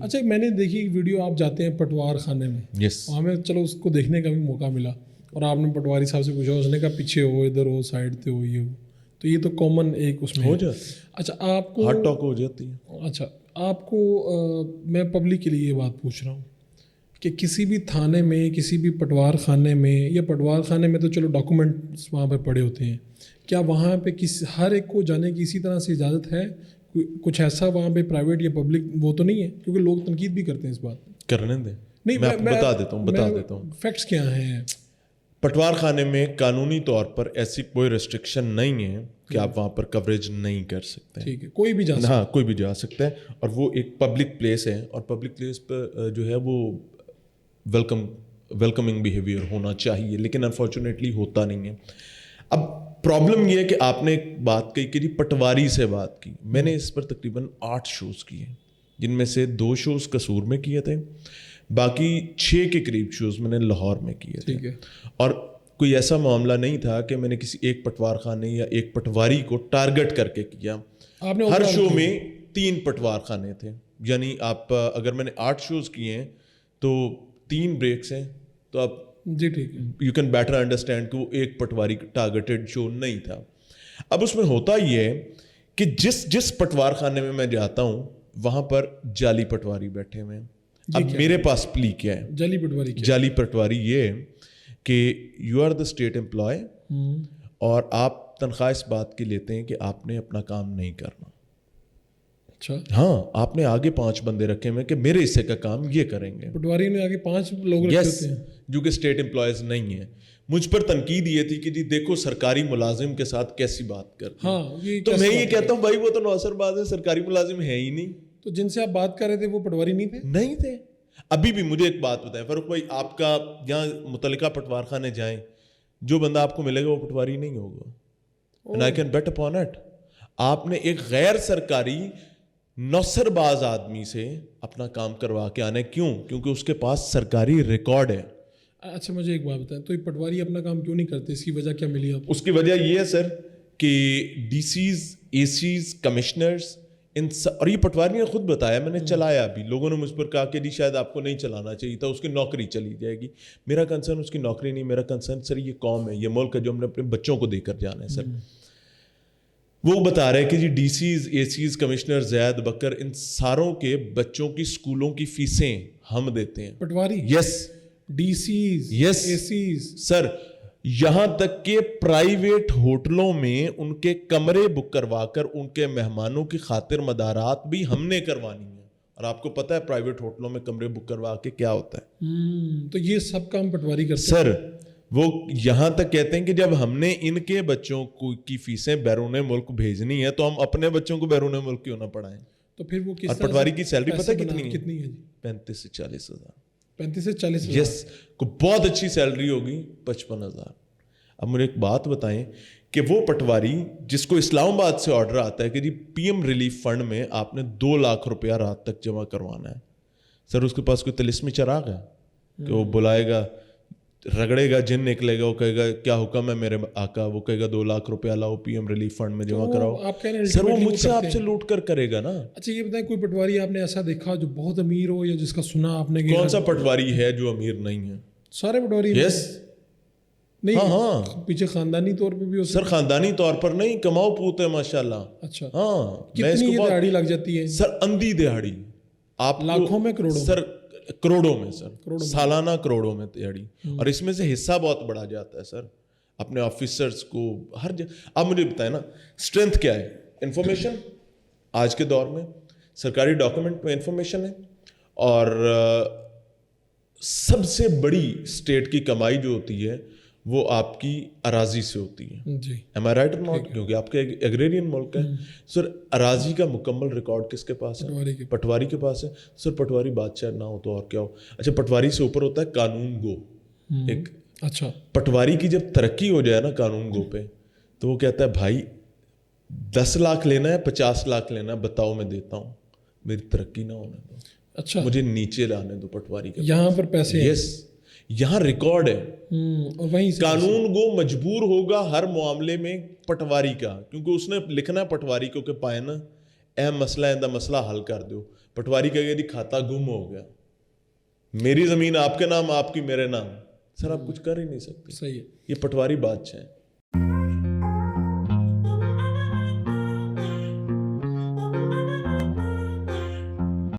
اچھا میں نے دیکھی ایک ویڈیو، آپ جاتے ہیں پٹوار خانے میں. یس. ہمیں چلو اس کو دیکھنے کا بھی موقع ملا اور آپ نے پٹواری صاحب سے پوچھا، اس نے کہا پیچھے ہو، ادھر ہو، سائڈ پہ ہو، یہ ہو. تو یہ تو کامن ایک اس میں ہو جاتا. اچھا آپ کو ہارٹ ٹاک ہو جاتی ہے. اچھا آپ کو میں پبلک کے لیے یہ بات پوچھ رہا ہوں کہ کسی بھی تھانے میں، کسی بھی پٹوار خانے میں، یا پٹوار خانے میں تو چلو ڈاکومنٹس وہاں پہ پڑے ہوتے ہیں، کیا وہاں پہ ہر ایک کو جانے کی اسی طرح سے اجازت ہے؟ کچھ ایسا وہاں پہ پرائیویٹ یا پبلک وہ تو نہیں ہے؟ کیونکہ لوگ تنقید بھی کرتے ہیں اس بات. کرنے دیں. نہیں میں آپ کو بتا دیتا ہوں فیکٹس کیا ہیں. پٹوار خانے میں قانونی طور پر ایسی کوئی ریسٹرکشن نہیں ہے کہ آپ وہاں پر کوریج نہیں کر سکتے. ٹھیک ہے، کوئی بھی جا سکتا ہے. ہاں کوئی بھی جا سکتا ہے، اور وہ ایک پبلک پلیس ہے، اور پبلک پلیس پہ جو ہے وہ ویلکمنگ بیہیویئر ہونا چاہیے، لیکن انفارچونیٹلی ہوتا نہیں ہے. اب پرابلم یہ ہے کہ آپ نے ایک بات کہی کہ جی پٹواری سے بات کی. میں نے اس پر تقریباً 8 شوز کیے، جن میں سے 2 شوز قصور میں کیے تھے، باقی 6 کے قریب شوز میں نے لاہور میں کیے تھے. ٹھیک ہے. اور کوئی ایسا معاملہ نہیں تھا کہ میں نے کسی ایک پٹوار خانے یا ایک پٹواری کو ٹارگٹ کر کے کیا. ہر شو میں 3 پٹوار خانے تھے، یعنی آپ اگر میں نے 8 شوز کیے ہیں تو 3 بریکس ہیں، تو آپ جی ٹھیک ہے، یو کین بیٹر انڈرسٹینڈ کہ وہ ایک پٹواری ٹارگیٹڈ شو نہیں تھا. اب اس میں ہوتا یہ ہے کہ جس پٹوار خانے میں میں جاتا ہوں وہاں پر جعلی پٹواری بیٹھے ہوئے ہیں. اب میرے پاس پلی کیا ہے؟ جعلی پٹواری یہ ہے کہ you are the state employee اور آپ تنخواہ اس بات کی لیتے ہیں کہ آپ نے اپنا کام نہیں کرنا. اچھا ہاں، آپ نے آگے 5 بندے رکھے ہوئے کہ میرے حصے کا کام یہ کریں گے. پٹواری نے آگے 5 لوگ رکھے ہوتے ہیں جو کہ اسٹیٹ امپلائیز نہیں ہیں. مجھ پر تنقید یہ تھی کہ جی دیکھو سرکاری ملازم کے ساتھ کیسی بات کرتے ہیں. تو میں یہ کہتا ہوں بھائی وہ تو نوسر باز ہے، سرکاری ملازم ہے ہی نہیں. تو جن سے آپ بات کر رہے تھے وہ پٹواری نہیں تھے؟ ابھی بھی مجھے ایک بات بتائیں فاروق بھائی، آپ کا یہاں متعلقہ پٹوار خانے جائیں، جو بندہ آپ کو ملے گا وہ پٹواری نہیں ہوگا. And I can bet upon it. آپ نے ایک غیر سرکاری نوسر باز آدمی سے اپنا کام کروا کے آنا ہے. کیونکہ اس کے پاس سرکاری ریکارڈ ہے. اچھا مجھے ایک بات بتائیں، تو یہ پٹواری اپنا کام کیوں نہیں کرتے؟ اس کی وجہ کیا ملی آپ کو؟ اس کی وجہ یہ ہے سر کہ ڈی سیز، اے سیز، کمشنرز، اور یہ پٹواری نے خود بتایا، میں نے چلایا ابھی. لوگوں نے مجھ پر کہا کہ جی شاید آپ کو نہیں چلانا چاہیے تھا، اس کی نوکری چلی جائے گی. میرا کنسرن اس کی نوکری نہیں، میرا کنسرن سر یہ قوم ہے، یہ ملک ہے جو ہم نے اپنے بچوں کو دے کر جانا ہے. سر وہ بتا رہے کہ جی ڈی سیز، اے سیز، کمشنر، زید، بکر، ان ساروں کے بچوں کی اسکولوں کی فیسیں ہم دیتے ہیں. پٹواری؟ یس. ڈی سیز، یس اے سیز. سر یہاں تک کہ پرائیویٹ ہوٹلوں میں ان کے کمرے بک کروا کر ان کے مہمانوں کی خاطر مدارات بھی ہم نے کروانی ہے. اور آپ کو پتہ ہے پرائیویٹ ہوٹلوں میں کمرے بک کروا کے کیا ہوتا ہے؟ تو یہ سب کام پٹواری کرتے ہیں. سر وہ یہاں تک کہتے ہیں کہ جب ہم نے ان کے بچوں کی فیسیں بیرون ملک بھیجنی ہے تو ہم اپنے بچوں کو بیرون ملک کیوں نہ پڑھائیں. تو پھر وہ اور پٹواری کی سیلری پتہ ہے کتنی ہے؟ 35 سے 40 ہزار. 35 سے 40 ہزار. یس. کو بہت اچھی سیلری ہوگی 55 ہزار. اب مجھے ایک بات بتائیں کہ وہ پٹواری جس کو اسلام آباد سے آرڈر آتا ہے کہ جی پی ایم ریلیف فنڈ میں آپ نے 2 لاکھ روپیہ رات تک جمع کروانا ہے. سر اس کے پاس کوئی طلسمی چراغ ہے کہ وہ بلائے گا، رگڑے گا، جن نکلے گا، وہ کہے گا کیا حکم ہے میرے آقا، وہ کہے گا 2 لاکھ روپیہ لاؤ پی ایم ریلیف فنڈ میں جمع کراؤ. سر وہ مجھ سے آپ سے لوٹ کر کرے گا نا. اچھا یہ بتائیں کوئی پٹواری آپ نے ایسا دیکھا جو بہت امیر ہو یا جس کا سنا آپ نے؟ کون سا پٹواری ہے جو امیر نہیں ہے؟ سارے پٹواری. یس. نہیں ہاں پیچھے خاندانی طور پہ بھی ہو سر. خاندانی طور پر نہیں، کماؤ پوت ہے ماشاءاللہ. اچھا ہاں. کتنی دہاڑی لگ جاتی ہے سر؟ اندھی دہاڑی. آپ لاکھوں میں، کروڑوں سر؟ کروڑوں میں سر، سالانہ کروڑوں میں دہاڑی. اور اس میں سے حصہ بہت بڑا جاتا ہے سر اپنے آفیسرز کو ہر جگہ. آپ مجھے بتائیں نا اسٹرینتھ کیا ہے؟ انفارمیشن. آج کے دور میں سرکاری ڈاکومنٹ میں انفارمیشن ہے، اور سب سے بڑی اسٹیٹ کی کمائی جو ہوتی ہے وہ آپ کی اراضی سے ہوتی ہے. جی ایم آئی رائٹ اور ناٹ؟ کیونکہ آپ کا ایگریرین ملک ہے. سر اراضی کا مکمل ریکارڈ کس کے پاس ہے؟ پٹواری کے پاس ہے. سر پٹواری بادشاہ نہ ہو تو اور کیا ہو. اچھا پٹواری سے اوپر ہوتا ہے قانون گو ایک. اچھا پٹواری کی جب ترقی ہو جائے نا قانون گو پہ، تو وہ کہتا ہے بھائی 10 لاکھ لینا ہے 50 لاکھ لینا ہے، بتاؤ میں دیتا ہوں، میری ترقی نہ ہونے دو. اچھا مجھے نیچے لانے دو پٹواری کے. یہاں پر پیسے. یس. یہاں ریکارڈ ہے. اور وہیں قانون گو مجبور ہوگا ہر معاملے میں پٹواری کا، کیونکہ اس نے لکھنا ہے پٹواری کو کہ پائے نا اہم مسئلہ ہے مسئلہ حل کر دو. پٹواری کہے گا جی کھاتا گم ہو گیا, میری زمین آپ کے نام, آپ کی میرے نام, سر آپ کچھ کر ہی نہیں سکتے. صحیح ہے. یہ پٹواری بادشاہ ہے.